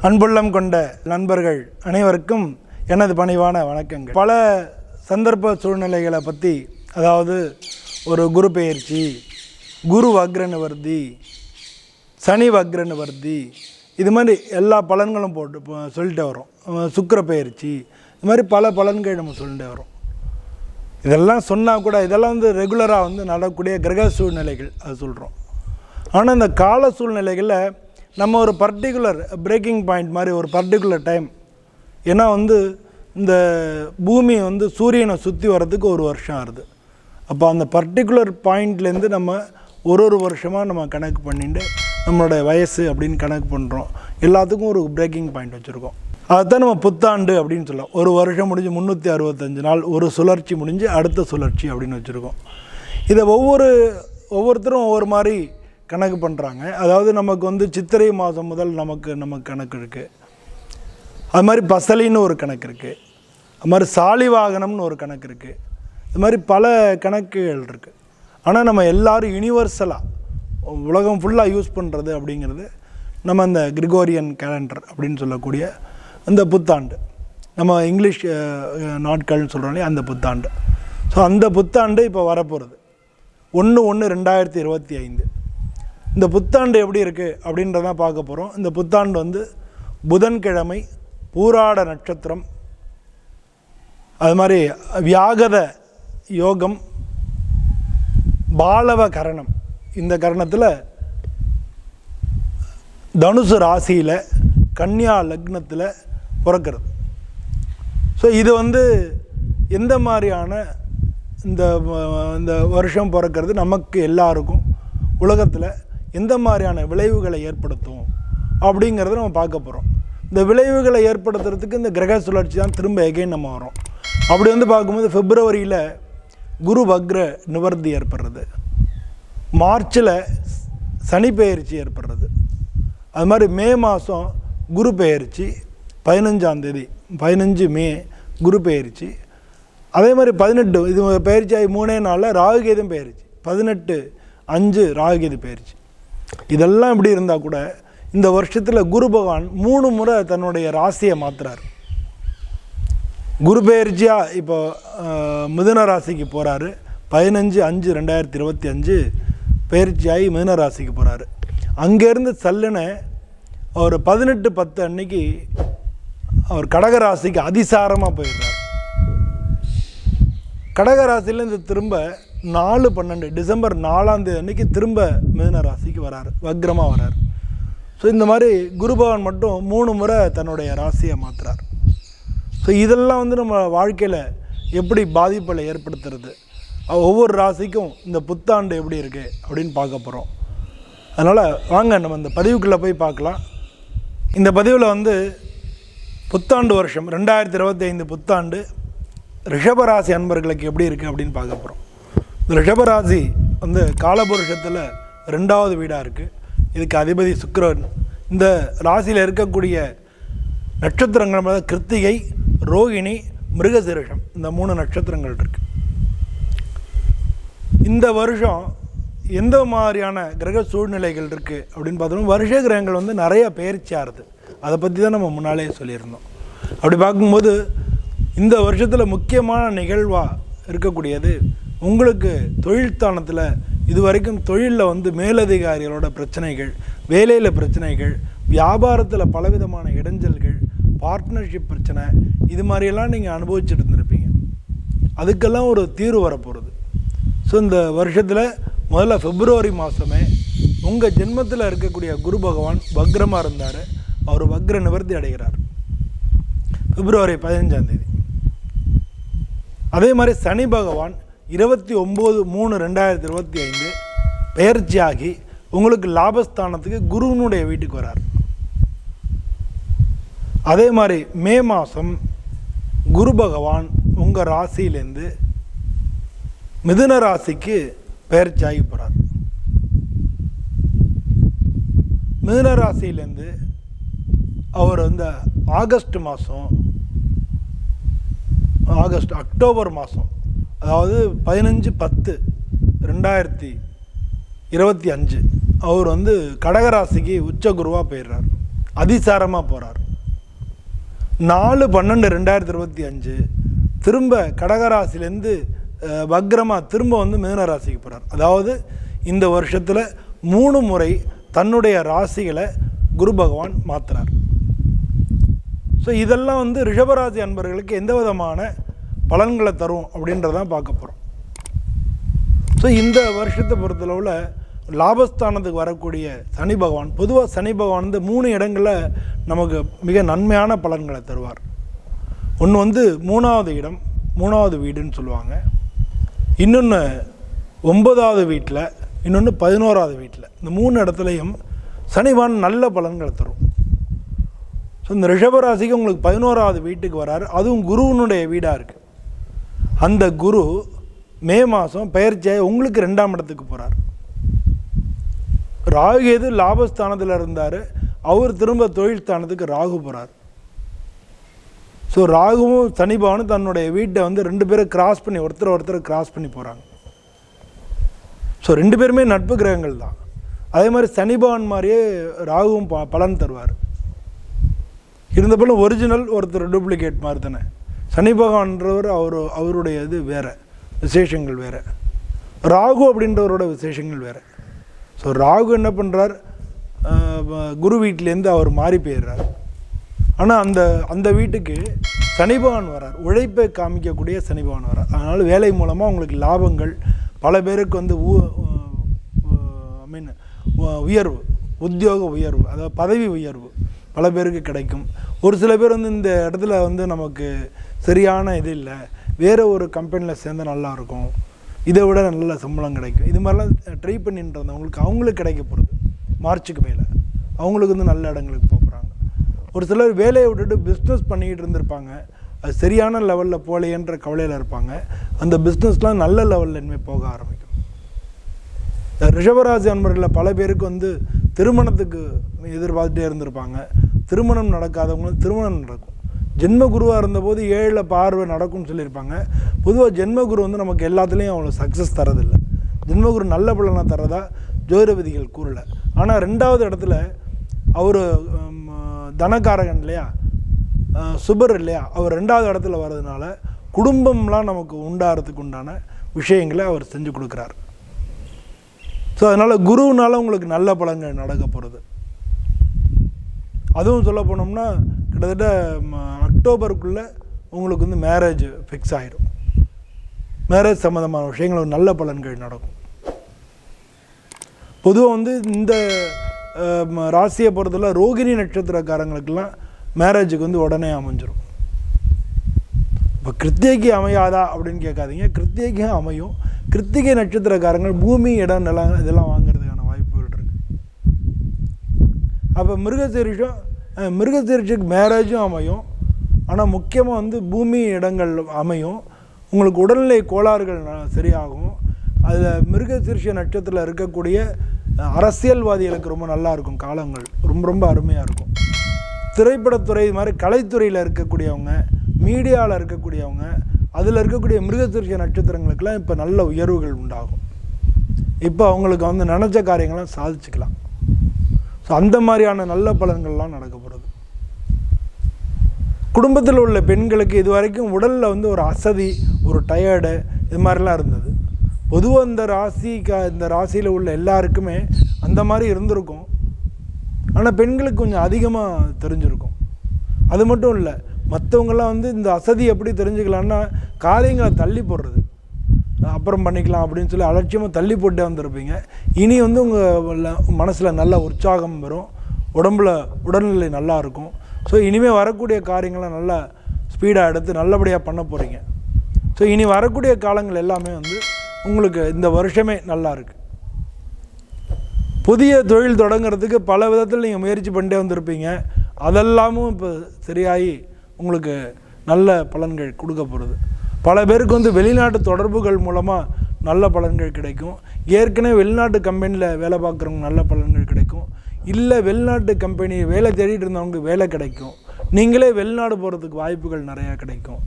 அன்புள்ளம் கொண்ட நண்பர்கள் அனைவருக்கும் எனது பணிவான வணக்கங்கள். பல சந்தர்ப்ப சூழ்நிலைகளை பற்றி, அதாவது ஒரு குரு பெயர்ச்சி, குரு வக்ர நிவர்த்தி, சனி வக்ர நிவர்த்தி, இது மாதிரி எல்லா பலன்களும் போட்டு சொல்லிட்டே வரோம். சுக்கிர பெயர்ச்சி, இது மாதிரி பல பலன்கள் நம்ம சொல்லிட்டே வரோம். இதெல்லாம் சொன்னால் கூட இதெல்லாம் ரெகுலராக நடக்கக்கூடிய கிரக சூழ்நிலைகள் அது சொல்கிறோம். ஆனால் இந்த கால சூழ்நிலைகளில் நம்ம ஒரு பர்டிகுலர் பிரேக்கிங் பாயிண்ட் மாதிரி ஒரு பர்டிகுலர் டைம், ஏன்னா இந்த பூமி சூரியனை சுற்றி வர்றதுக்கு ஒரு வருஷம் ஆகுது. அப்போ அந்த பர்டிகுலர் பாயிண்ட்லேருந்து நம்ம ஒரு வருஷமாக நம்ம கணக்கு பண்ணிட்டு நம்மளோட வயசு அப்படின்னு கணக்கு பண்ணுறோம். எல்லாத்துக்கும் ஒரு பிரேக்கிங் பாயிண்ட் வச்சுருக்கோம். அதுதான் நம்ம புத்தாண்டு அப்படின்னு சொல்லலாம். ஒரு வருஷம் முடிஞ்சு 365 நாள், ஒரு சுழற்சி முடிஞ்சு அடுத்த சுழற்சி அப்படின்னு வச்சுருக்கோம். இதை ஒவ்வொருத்தரும் ஒவ்வொரு மாதிரி கணக்கு பண்ணுறாங்க. அதாவது நமக்கு சித்திரை மாதம் முதல் நமக்கு கணக்கு இருக்குது. அது மாதிரி பசலின்னு ஒரு கணக்கு இருக்குது. அது மாதிரி சாலிவாகனம்னு ஒரு கணக்கு இருக்குது. இது மாதிரி பல கணக்குகள் இருக்குது. ஆனால் நம்ம எல்லோரும் யூனிவர்சலாக உலகம் ஃபுல்லாக யூஸ் பண்ணுறது அப்படிங்கிறது நம்ம இந்த கிரிகோரியன் கேலண்டர் அப்படின்னு சொல்லக்கூடிய அந்த புத்தாண்டு, நம்ம இங்கிலீஷ் நாட்கள்னு சொல்கிறோம் இல்லையா, அந்த புத்தாண்டு. ஸோ அந்த புத்தாண்டு இப்போ வரப்போகிறது 1/1/2025. இந்த புத்தாண்டு எப்படி இருக்குது அப்படின்றதான் பார்க்க போகிறோம். இந்த புத்தாண்டு புதன்கிழமை, பூராட நட்சத்திரம், அது மாதிரி வியாகத யோகம், பாலவ கரணம். இந்த கரணத்தில் தனுசு ராசியில் கன்னியா லக்னத்தில் பிறக்கிறது. ஸோ இது எந்த மாதிரியான இந்த வருஷம் பிறக்கிறது நமக்கு எல்லாருக்கும் உலகத்தில் எந்த மாதிரியான விளைவுகளை ஏற்படுத்தும் அப்படிங்கிறத நம்ம பார்க்க போகிறோம். இந்த விளைவுகளை ஏற்படுத்துறதுக்கு இந்த கிரக சுழற்சி தான் திரும்ப எகைன் நம்ம வரோம். அப்படி பார்க்கும்போது பிப்ரவரியில் குரு வக்ர நிவர்த்தி ஏற்படுறது, மார்ச்சில் சனி பெயர்ச்சி ஏற்படுறது, அது மாதிரி மே மாதம் குரு பெயர்ச்சி 15 மே குரு பெயர்ச்சி, அதே மாதிரி 18 இது பயிற்சி ஆகி 3 நாளில் ராகுகேதும் பெயர்ச்சி, 18/5 ராகுகேது பெயர்ச்சி. இதெல்லாம் இப்படி இருந்தால் கூட இந்த வருஷத்தில் குரு பகவான் 3 முறை தன்னுடைய ராசியை மாற்றுறார். குரு பெயர்ச்சியாக இப்போ மிதுன ராசிக்கு போகிறாரு. 15/5/2025 பெயர்ச்சியாகி மிதுன ராசிக்கு போகிறாரு. அங்கேருந்து சல்லுன்னு அவர் 18/10 அன்னைக்கு அவர் கடகராசிக்கு அதிசாரமாக போயிடுறார். கடகராசிலேருந்து திரும்ப 4/12 டிசம்பர் 4 அன்னைக்கு திரும்ப மிதுன ராசிக்கு வராரு, வக்ரமாக வரார். ஸோ இந்த மாதிரி குரு பகவான் மட்டும் 3 முறை தன்னுடைய ராசியை மாற்றுறார். ஸோ இதெல்லாம் நம்ம வாழ்க்கையில் எப்படி பாதிப்புகளை ஏற்படுத்துறது, ஒவ்வொரு ராசிக்கும் இந்த புத்தாண்டு எப்படி இருக்குது அப்படின்னு பார்க்க போகிறோம். அதனால் வாங்க நம்ம இந்த பதிவுக்குள்ளே போய் பார்க்கலாம். இந்த பதிவில் புத்தாண்டு வருஷம் 2025 புத்தாண்டு ரிஷபராசி அன்பர்களுக்கு எப்படி இருக்குது அப்படின்னு பார்க்க போகிறோம். இந்த ரிஷபராசி காலபுருஷத்தில் 2வது வீடாக இருக்குது. இதுக்கு அதிபதி சுக்கிரன். இந்த ராசியில் இருக்கக்கூடிய நட்சத்திரங்கள் கிருத்திகை, ரோகிணி, மிருகசீரிஷம், இந்த 3 நட்சத்திரங்கள் இருக்குது. இந்த வருஷம் எந்த மாதிரியான கிரக சூழ்நிலைகள் இருக்குது அப்படின்னு பார்த்தோம்னா, வருஷ கிரகங்கள் நிறைய பெயர்ச்சி ஆறுது. அதை பற்றி தான் நம்ம முன்னாலே சொல்லியிருந்தோம். அப்படி பார்க்கும்போது இந்த வருஷத்தில் முக்கியமான நிகழ்வாக இருக்கக்கூடியது உங்களுக்கு தொழில்ஸ்தானத்தில் இது வரைக்கும் தொழிலில் மேலதிகாரிகளோட பிரச்சனைகள், வேலையில் பிரச்சனைகள், வியாபாரத்தில் பலவிதமான இடைஞ்சல்கள், பார்ட்னர்ஷிப் பிரச்சனை, இது மாதிரியெல்லாம் நீங்கள் அனுபவிச்சுட்டு இருந்திருப்பீங்க. அதுக்கெல்லாம் ஒரு தீர்வு வரப்போகிறது. ஸோ இந்த வருஷத்தில் முதல்ல பிப்ரவரி மாதமே உங்கள் ஜென்மத்தில் இருக்கக்கூடிய குரு பகவான் வக்ரமாக இருந்தார். அவர் வக்ர நிவர்த்தி அடைகிறார் பிப்ரவரி 15. அதே மாதிரி சனி பகவான் 29/3/2025 பெயர்ச்சியாகி உங்களுக்கு லாபஸ்தானத்துக்கு குருவினுடைய வீட்டுக்கு வரார். அதே மாதிரி மே மாதம் குரு பகவான் உங்கள் ராசியிலேருந்து மிதுன ராசிக்கு பெயர்ச்சியாகி போகிறார். மிதுன ராசியிலேருந்து அவர் அக்டோபர் மாதம், அதாவது 15/10/2025 அவர் கடகராசிக்கு உச்ச குருவாக போயிடுறார். அதிசாரமாக போகிறார். 4/12/2025 திரும்ப கடகராசிலேருந்து வக்ரமாக திரும்ப வந்து மிதுன ராசிக்கு போகிறார். அதாவது இந்த வருஷத்தில் 3 முறை தன்னுடைய ராசிகளை குரு பகவான் மாற்றுறார். ஸோ இதெல்லாம் வந்து ரிஷபராசி அன்பர்களுக்கு எந்த விதமான பலன்களை தரும் அப்படின்றதான் பார்க்க போகிறோம். ஸோ இந்த வருஷத்தை பொறுத்தளவில் லாபஸ்தானத்துக்கு வரக்கூடிய சனி பகவான், பொதுவாக சனி பகவான் வந்து 3 இடங்களில் நமக்கு மிக நன்மையான பலன்களை தருவார். ஒன்று வந்து 3வது இடம், 3வது வீடுன்னு சொல்லுவாங்க. இன்னொன்று 9வது வீட்டில், இன்னொன்று 11வது வீட்டில். இந்த 3 இடத்துலையும் சனி பகவான் நல்ல பலன்களை தரும். ஸோ இந்த ரிஷபராசிக்கு உங்களுக்கு 11வது வீட்டுக்கு வராரு. அதுவும் குருவினுடைய வீடாக இருக்குது. அந்த குரு மே மாதம் பெயர்ச்சியாகி உங்களுக்கு 2ஆம் இடத்துக்கு போகிறார். ராகு எது லாபஸ்தானத்தில் இருந்தார், அவர் திரும்ப தொழில் ஸ்தானத்துக்கு ராகு போகிறார். ஸோ ராகுவும் சனி பகவானும் தன்னுடைய வீட்டை வந்து 2 பேரும் கிராஸ் பண்ணி ஒருத்தர் கிராஸ் பண்ணி போகிறாங்க. ஸோ 2 பேருமே நட்பு கிரகங்கள் தான். அதே மாதிரி சனி பகவான் மாதிரியே ராகுவும் பலன் தருவார். இருந்தபோலும் ஒரிஜினல் ஒருத்தர் டூப்ளிகேட் மாதிரி தானே. சனி பகவான்றவர் அவருடைய இது வேறு, விசேஷங்கள் வேறு. ராகு அப்படின்றவரோட விசேஷங்கள் வேறு. ஸோ ராகு என்ன பண்ணுறார், குரு வீட்டிலேருந்து அவர் மாறி போயிடுறார். ஆனால் அந்த வீட்டுக்கு சனி பகவான் வரார், உழைப்பை காமிக்கக்கூடிய சனி பகவான் வரார். அதனால் வேலை மூலமாக உங்களுக்கு லாபங்கள், பல பேருக்கு வந்து உயர்வு, உத்தியோக உயர்வு, அதாவது பதவி உயர்வு பல பேருக்கு கிடைக்கும். ஒரு சில பேர் வந்து இந்த இடத்துல வந்து நமக்கு சரியான இது இல்லை, வேறு ஒரு கம்பெனியில் சேர்ந்தால் நல்லாயிருக்கும், இதை விட நல்ல சம்பளம் கிடைக்கும், இது மாதிரிலாம் ட்ரை பண்ணிட்டு இருந்தவங்களுக்கு அவங்களுக்கு கிடைக்க போகிறது. மார்ச்சுக்கு மேலே அவங்களுக்கு வந்து நல்ல இடங்களுக்கு போகிறாங்க. ஒரு சிலர் வேலையை விட்டுட்டு பிஸ்னஸ் பண்ணிக்கிட்டு இருந்திருப்பாங்க, அது சரியான லெவலில் போகலையன்ற கவலையில் இருப்பாங்க. அந்த பிஸ்னஸ்லாம் நல்ல லெவலில் இனிமேல் போக ஆரம்பிக்கும். ரிஷபராசி அன்பர்களில் பல பேருக்கு வந்து திருமணத்துக்கு எதிர்பார்த்துட்டே இருந்திருப்பாங்க. திருமணம் நடக்காதவங்களுக்கு திருமணம் நடக்கும். ஜென்மகுருவாக இருந்தபோது 7ல் பார்வை நடக்கும்னு சொல்லியிருப்பாங்க. பொதுவாக ஜென்மகுரு வந்து நமக்கு எல்லாத்துலேயும் அவ்வளோ சக்ஸஸ் தரதில்லை. ஜென்மகுரு நல்ல பலனாக தரதா ஜோதிட விதிகள் கூறலை. ஆனால் 2வது இடத்துல அவர் தனகாரகன் இல்லையா, சுபர் இல்லையா, அவர் 2வது இடத்துல வர்றதுனால குடும்பம்லாம் நமக்கு உண்டாகிறதுக்கு உண்டான விஷயங்களை அவர் செஞ்சு கொடுக்குறார். ஸோ அதனால் குருவினால் உங்களுக்கு நல்ல பலன்கள் நடக்க போகிறது. அதுவும் சொல்ல போனோம்னா கிட்டத்தட்ட அக்டோபருக்குள்ளே உங்களுக்கு வந்து மேரேஜ் ஃபிக்ஸ் ஆகிடும். மேரேஜ் சம்மந்தமான விஷயங்கள் நல்ல பலன்கள் நடக்கும். பொதுவாக வந்து இந்த ராசியை பொறுத்தவரை ரோகிணி நட்சத்திரக்காரங்களுக்கெல்லாம் மேரேஜுக்கு வந்து உடனே அமைஞ்சிடும். இப்போ கிருத்திகைக்கு அமையாதா அப்படின்னு கேட்காதீங்க, கிருத்திகைக்கும் அமையும். கிருத்திகை நட்சத்திரக்காரங்கள் பூமி, இடம், நிலம் இதெல்லாம் வாங்கிறதுக்கான வாய்ப்புகள் இருக்குது. அப்போ மிருகசீரிஷுக்கு மேரேஜும் அமையும். ஆனால் முக்கியமாக வந்து பூமி இடங்கள் அமையும். உங்களுக்கு உடல்நிலை கோளாறுகள் சரியாகும். அதில் மிருகசீரிஷ நட்சத்திரத்தில் இருக்கக்கூடிய அரசியல்வாதிகளுக்கு ரொம்ப நல்லா இருக்கும். காலங்கள் ரொம்ப ரொம்ப அருமையாக இருக்கும். திரைப்படத்துறை மாதிரி கலைத்துறையில் இருக்கக்கூடியவங்க, மீடியாவில் இருக்கக்கூடியவங்க, அதில் இருக்கக்கூடிய மிருகசீரிஷ நட்சத்திரங்களுக்கெல்லாம் இப்போ நல்ல உயர்வுகள் உண்டாகும். இப்போ அவங்களுக்கு வந்து நினச்ச காரியங்கள்லாம் சாதிச்சுக்கலாம். ஸோ அந்த மாதிரியான நல்ல பலன்கள்லாம் நடக்க போகிறது. குடும்பத்தில் உள்ள பெண்களுக்கு இது வரைக்கும் உடலில் வந்து ஒரு அசதி, ஒரு டயர்டு, இது மாதிரிலாம் இருந்தது. பொதுவாக இந்த ராசியில் உள்ள எல்லாருக்குமே அந்த மாதிரி இருந்திருக்கும். ஆனால் பெண்களுக்கு கொஞ்சம் அதிகமாக தெரிஞ்சிருக்கும். அது மட்டும் இல்லை, மற்றவங்கெல்லாம் வந்து இந்த அசதி எப்படி தெரிஞ்சுக்கலான்னா காரியங்களை தள்ளி போடுறது, அப்புறம் பண்ணிக்கலாம் அப்படின்னு சொல்லி அலட்சியமாக தள்ளி போட்டே வந்திருப்பீங்க. இனி வந்து உங்கள் மனசில் நல்ல உற்சாகம் வரும், உடல்நிலை நல்லா இருக்கும். ஸோ இனிமேல் வரக்கூடிய காரியங்களை நல்லா ஸ்பீடாக எடுத்து நல்லபடியாக பண்ண போகிறீங்க. ஸோ இனி வரக்கூடிய காலங்கள் எல்லாமே வந்து உங்களுக்கு இந்த வருஷமே நல்லா இருக்குது. புதிய தொழில் தொடங்கிறதுக்கு பல விதத்தில் நீங்கள் முயற்சி பண்ணிட்டே வந்திருப்பீங்க. அதெல்லாமும் இப்போ சரியாகி உங்களுக்கு நல்ல பலன்கள் கொடுக்க போகிறது. பல பேருக்கு வந்து வெளிநாட்டு தொடர்புகள் மூலமாக நல்ல பலன்கள் கிடைக்கும். ஏற்கனவே வெளிநாட்டு கம்பெனியில் வேலை பார்க்குறவங்க நல்ல பலன்கள் கிடைக்கும். இல்லை வெளிநாட்டு கம்பெனி வேலை தேடிட்டு இருந்தவங்க வேலை கிடைக்கும். நீங்களே வெளிநாடு போகிறதுக்கு வாய்ப்புகள் நிறையா கிடைக்கும்.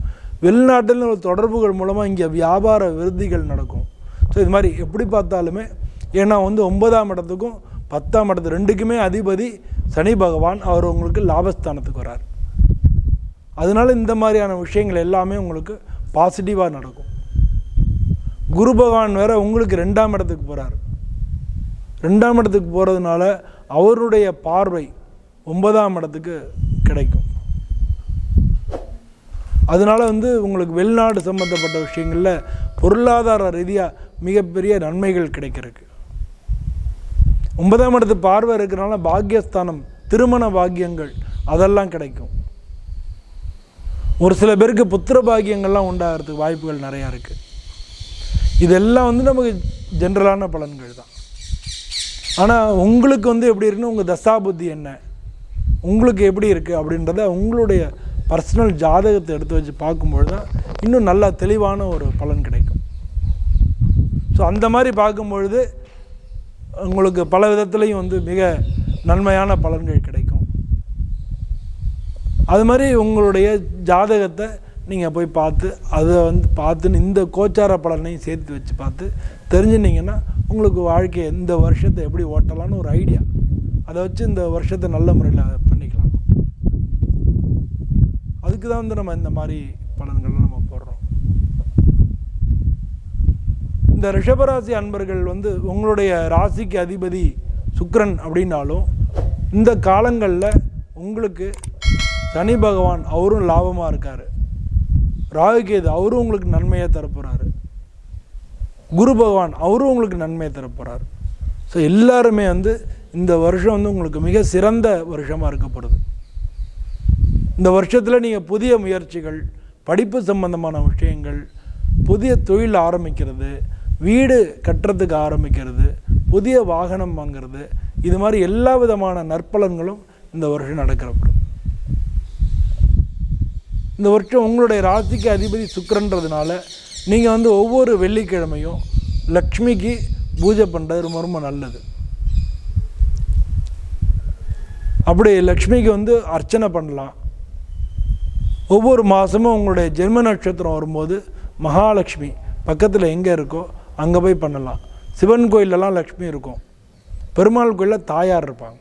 வெளிநாட்டில் தொடர்புகள் மூலமாக இங்கே வியாபார விருத்திகள் நடக்கும். ஸோ இது மாதிரி எப்படி பார்த்தாலுமே, ஏன்னா வந்து 9ஆம் இடத்துக்கும் 10ஆம் இடத்து ரெண்டுக்குமே அதிபதி சனி பகவான் அவர் உங்களுக்கு லாபஸ்தானத்துக்கு வரார். அதனால இந்த மாதிரியான விஷயங்கள் எல்லாமே உங்களுக்கு பாசிட்டிவாக நடக்கும். குரு பகவான் வேற உங்களுக்கு 2ஆம் இடத்துக்கு போகிறார். 2ஆம் இடத்துக்கு போகிறதுனால அவருடைய பார்வை 9ஆம் இடத்துக்கு கிடைக்கும். அதனால் உங்களுக்கு வெளிநாடு சம்மந்தப்பட்ட விஷயங்களில் பொருளாதார ரீதியாக மிகப்பெரிய நன்மைகள் கிடைக்கிறதுக்கு 9ஆம் இடத்து பார்வை இருக்கிறனால பாக்கியஸ்தானம், திருமண பாக்கியங்கள் அதெல்லாம் கிடைக்கும். ஒரு சில பேருக்கு புத்திர பாக்கியங்கள்லாம் உண்டாகிறதுக்கு வாய்ப்புகள் நிறையா இருக்குது. இதெல்லாம் நமக்கு ஜென்ரலான பலன்கள் தான். ஆனால் உங்களுக்கு எப்படி இருக்குன்னு உங்கள் தசாபுத்தி என்ன, உங்களுக்கு எப்படி இருக்குது அப்படின்றத உங்களுடைய பர்சனல் ஜாதகத்தை எடுத்து வச்சு பார்க்கும்பொழுது தான் இன்னும் நல்லா தெளிவான ஒரு பலன் கிடைக்கும். ஸோ அந்த மாதிரி பார்க்கும்பொழுது உங்களுக்கு பல விதத்துலேயும் மிக நன்மையான பலன்கள் கிடைக்கும். அது மாதிரி உங்களுடைய ஜாதகத்தை நீங்கள் போய் பார்த்து அதை பார்த்துன்னு இந்த கோச்சார பலனையும் சேர்த்து வச்சு பார்த்து தெரிஞ்சுனிங்கன்னா உங்களுக்கு வாழ்க்கையை இந்த வருஷத்தை எப்படி ஓட்டலான்னு ஒரு ஐடியா, அதை வச்சு இந்த வருஷத்தை நல்ல முறையில் பண்ணிக்கலாம். அதுக்கு தான் நம்ம இந்த மாதிரி பலன்கள்லாம் நம்ம போடுறோம். இந்த ரிஷபராசி அன்பர்கள் உங்களுடைய ராசிக்கு அதிபதி சுக்கிரன் அப்படின்னாலும் இந்த காலங்களில் உங்களுக்கு சனி பகவான் அவரும் லாபமாக இருக்கார். ராகுகேது அவரும் உங்களுக்கு நன்மையை தரப்போகிறாரு. குரு பகவான் அவரும் உங்களுக்கு நன்மையை தரப்போகிறார். ஸோ எல்லாருமே இந்த வருஷம் உங்களுக்கு மிக சிறந்த வருஷமாக இருக்கப்படுது. இந்த வருஷத்தில் நீங்கள் புதிய முயற்சிகள், படிப்பு சம்பந்தமான விஷயங்கள், புதிய தொழில் ஆரம்பிக்கிறது, வீடு கட்டுறதுக்கு ஆரம்பிக்கிறது, புதிய வாகனம் வாங்கிறது, இது மாதிரி எல்லா விதமான நற்பலன்களும் இந்த வருஷம் நடக்கிறப்படும். இந்த வருஷம் உங்களுடைய ராசிக்கு அதிபதி சுக்கிரன்றதுனால நீங்கள் ஒவ்வொரு வெள்ளிக்கிழமையும் லக்ஷ்மிக்கு பூஜை பண்ணுறது ரொம்ப ரொம்ப நல்லது. அப்படி லக்ஷ்மிக்கு அர்ச்சனை பண்ணலாம். ஒவ்வொரு மாதமும் உங்களுடைய ஜென்ம நட்சத்திரம் வரும்போது மகாலட்சுமி பக்கத்தில் எங்கே இருக்கோ அங்கே போய் பண்ணலாம். சிவன் கோயிலெலாம் லக்ஷ்மி இருக்கும், பெருமாள் கோயிலில் தாயார் இருப்பாங்க.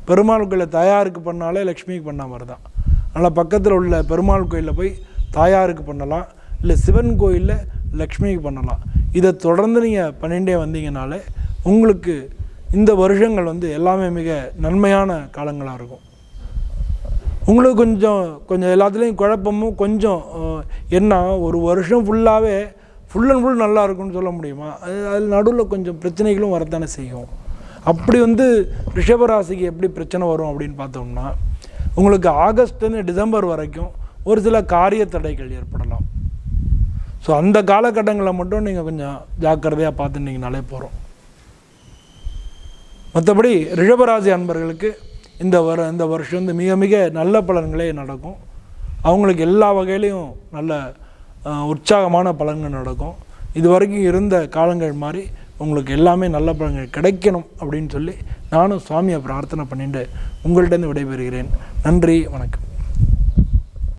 பெருமாள் கோயிலில் தாயாருக்கு பண்ணாலே லக்ஷ்மிக்கு பண்ண மாதிரி தான். அதனால் பக்கத்தில் உள்ள பெருமாள் கோயிலில் போய் தாயாருக்கு பண்ணலாம், இல்லை சிவன் கோயிலில் லக்ஷ்மிக்கு பண்ணலாம். இதை தொடர்ந்து நீங்கள் பண்ணிகிட்டே வந்தீங்கனாலே உங்களுக்கு இந்த வருஷங்கள் எல்லாமே மிக நன்மையான காலங்களாக இருக்கும். உங்களுக்கு கொஞ்சம் எல்லாத்துலேயும் குழப்பமும் கொஞ்சம் என்ன ஒரு வருஷம் ஃபுல்லாகவே ஃபுல் அண்ட் ஃபுல் நல்லா இருக்கும்னு சொல்ல முடியுமா? அதில் நடுவில் கொஞ்சம் பிரச்சனைகளும் வரத்தானே செய்யும். அப்படி ரிஷபராசிக்கு எப்படி பிரச்சனை வரும் அப்படின்னு பார்த்தோம்னா, உங்களுக்கு ஆகஸ்ட்லேருந்து டிசம்பர் வரைக்கும் ஒரு சில காரிய தடைகள் ஏற்படலாம். ஸோ அந்த காலகட்டங்களை மட்டும் நீங்கள் கொஞ்சம் ஜாக்கிரதையாக பார்த்துட்டிங்கனாலே போகிறோம். மற்றபடி ரிஷபராசி அன்பர்களுக்கு இந்த வருஷம் மிக மிக நல்ல பலன்களே நடக்கும். அவங்களுக்கு எல்லா வகையிலையும் நல்ல உற்சாகமான பலன்கள் நடக்கும். இது வரைக்கும் இருந்த காலங்கள் மாதிரி உங்களுக்கு எல்லாமே நல்ல பலன்கள் கிடைக்கணும் அப்படின்னு சொல்லி நானும் சுவாமியை பிரார்த்தனை பண்ணிட்டு உங்கள்கிட்ட விடைபெறுகிறேன். நன்றி, வணக்கம்.